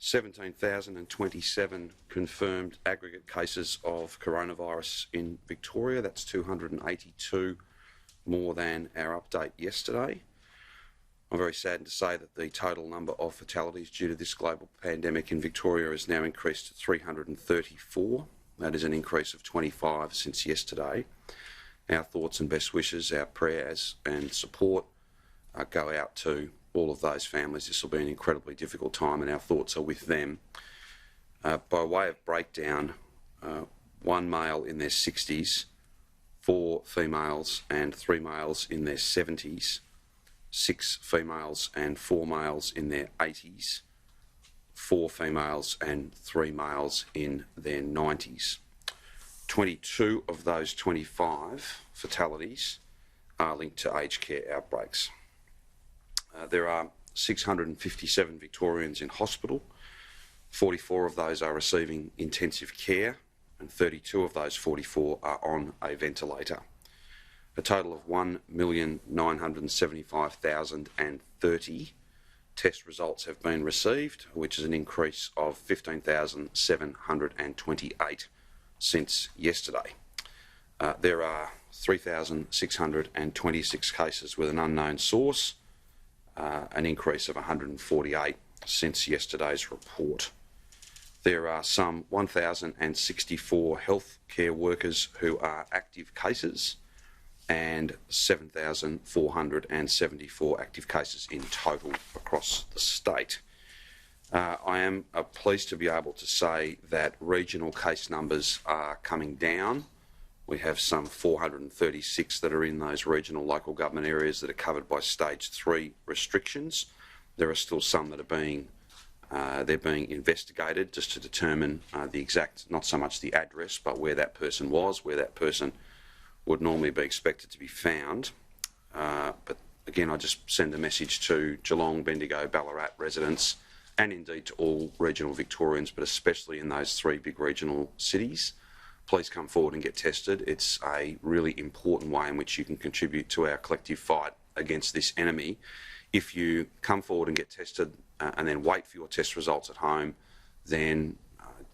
17,027 confirmed aggregate cases of coronavirus in Victoria. That's 282 more than our update yesterday. I'm very saddened to say that the total number of fatalities due to this global pandemic in Victoria has now increased to 334. That is an increase of 25 since yesterday. Our thoughts and best wishes, our prayers and support go out to all of those families. This will be an incredibly difficult time and our thoughts are with them. By way of breakdown, one male in their 60s, 4 females and 3 males in their 70s, 6 females and 4 males in their 80s, 4 females and 3 males in their 90s. 22 of those 25 fatalities are linked to aged care outbreaks. There are 657 Victorians in hospital. 44 of those are receiving intensive care and 32 of those 44 are on a ventilator. A total of 1,975,030 test results have been received, which is an increase of 15,728 since yesterday. There are 3,626 cases with an unknown source, an increase of 148 since yesterday's report. There are some 1,064 healthcare workers who are active cases and 7,474 active cases in total across the state. I am pleased to be able to say that regional case numbers are coming down. We have some 436 that are in those regional local government areas that are covered by stage 3 restrictions. There are still some that are being investigated just to determine the exact, not so much the address, but where that person was, where that person would normally be expected to be found. But again, I just send a message to Geelong, Bendigo, Ballarat residents and indeed to all regional Victorians, but especially in those 3 big regional cities. Please come forward and get tested. It's a really important way in which you can contribute to our collective fight against this enemy. If you come forward and get tested and then wait for your test results at home, then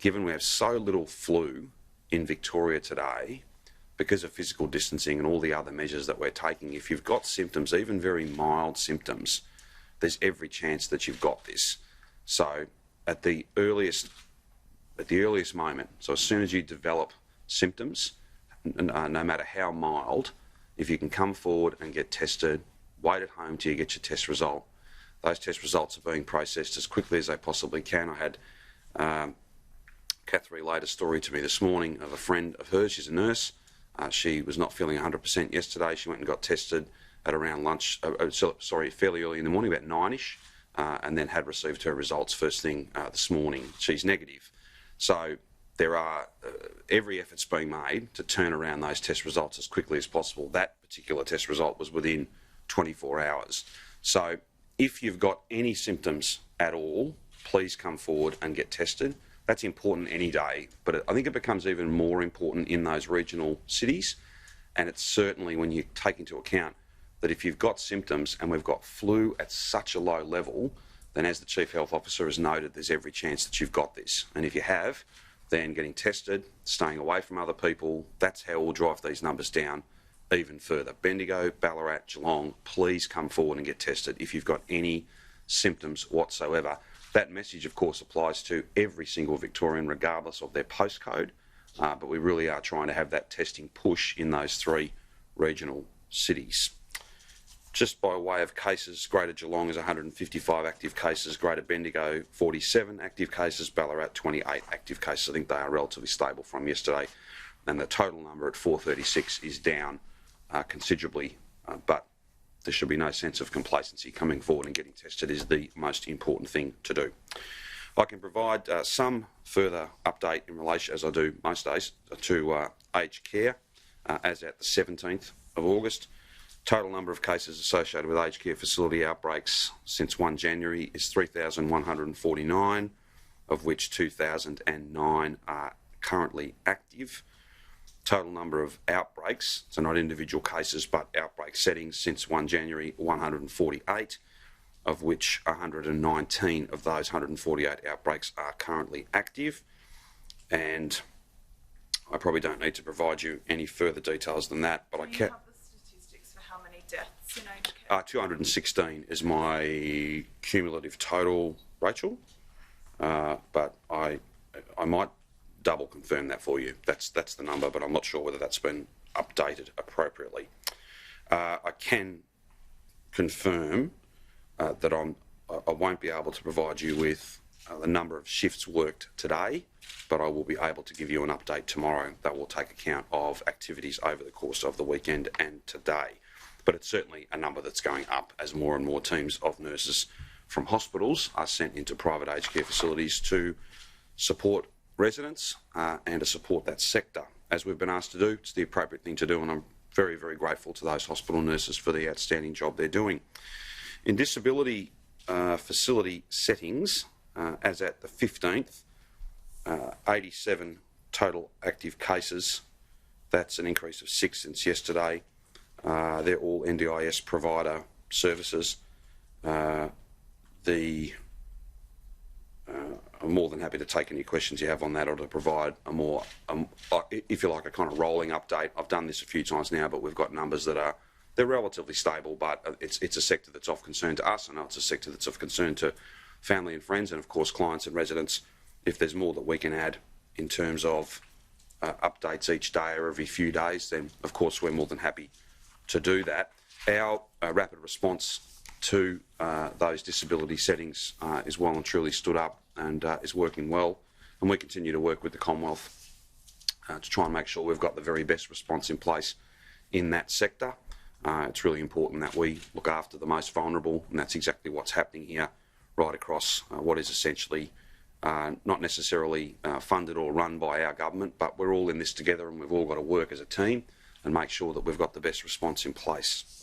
given we have so little flu in Victoria today, because of physical distancing and all the other measures that we're taking, if you've got symptoms, even very mild symptoms, there's every chance that you've got this. So at the earliest moment, so as soon as you develop symptoms, no matter how mild, if you can come forward and get tested, wait at home till you get your test result. Those test results are being processed as quickly as they possibly can. I had Kath relayed a story to me this morning of a friend of hers. She's a nurse. She was not feeling 100% yesterday. She went and got tested at around lunch, fairly early in the morning, about 9ish, and then had received her results first thing this morning. She's negative. So there are every effort's being made to turn around those test results as quickly as possible. That particular test result was within 24 hours. So if you've got any symptoms at all, please come forward and get tested. That's important any day, but I think it becomes even more important in those regional cities. And it's certainly when you take into account that if you've got symptoms and we've got flu at such a low level, then as the Chief Health Officer has noted, there's every chance that you've got this. And if you have, then getting tested, staying away from other people, that's how we'll drive these numbers down even further. Bendigo, Ballarat, Geelong, please come forward and get tested if you've got any symptoms whatsoever. That message, of course, applies to every single Victorian, regardless of their postcode, but we really are trying to have that testing push in those 3 regional cities. Just by way of cases, Greater Geelong is 155 active cases, Greater Bendigo 47 active cases, Ballarat 28 active cases. I think they are relatively stable from yesterday, and the total number at 436 is down considerably, but there should be no sense of complacency. Coming forward and getting tested is the most important thing to do. I can provide some further update in relation, as I do most days, to aged care as at the 17th of August. Total number of cases associated with aged care facility outbreaks since 1 January is 3,149, of which 2,009 are currently active. Total number of outbreaks, so not individual cases but outbreak settings since 1 January, 148, of which 119 of those 148 outbreaks are currently active. And I probably don't need to provide you any further details than that, but I can. Have the statistics for how many deaths in aged care? 216 is my cumulative total, Rachel. But I might double confirm that for you. That's the number, but I'm not sure whether that's been updated appropriately. I can confirm that I won't be able to provide you with the number of shifts worked today, but I will be able to give you an update tomorrow that will take account of activities over the course of the weekend and today. But it's certainly a number that's going up as more and more teams of nurses from hospitals are sent into private aged care facilities to support residents and to support that sector. As we've been asked to do, it's the appropriate thing to do, and I'm very, very grateful to those hospital nurses for the outstanding job they're doing. In disability facility settings, as at the 15th, 87 total active cases. That's an increase of 6 since yesterday. They're all NDIS provider services. I'm more than happy to take any questions you have on that, or to provide a more, if you like, a kind of rolling update. I've done this a few times now, but we've got numbers that they're relatively stable, but it's a sector that's of concern to us. I know it's a sector that's of concern to family and friends, and of course clients and residents. If there's more that we can add in terms of updates each day or every few days, then of course we're more than happy to do that. Our rapid response to those disability settings is well and truly stood up and is working well, and we continue to work with the Commonwealth to try and make sure we've got the very best response in place in that sector. It's really important that we look after the most vulnerable, and that's exactly what's happening here right across what is essentially not necessarily funded or run by our government, but we're all in this together, and we've all got to work as a team and make sure that we've got the best response in place.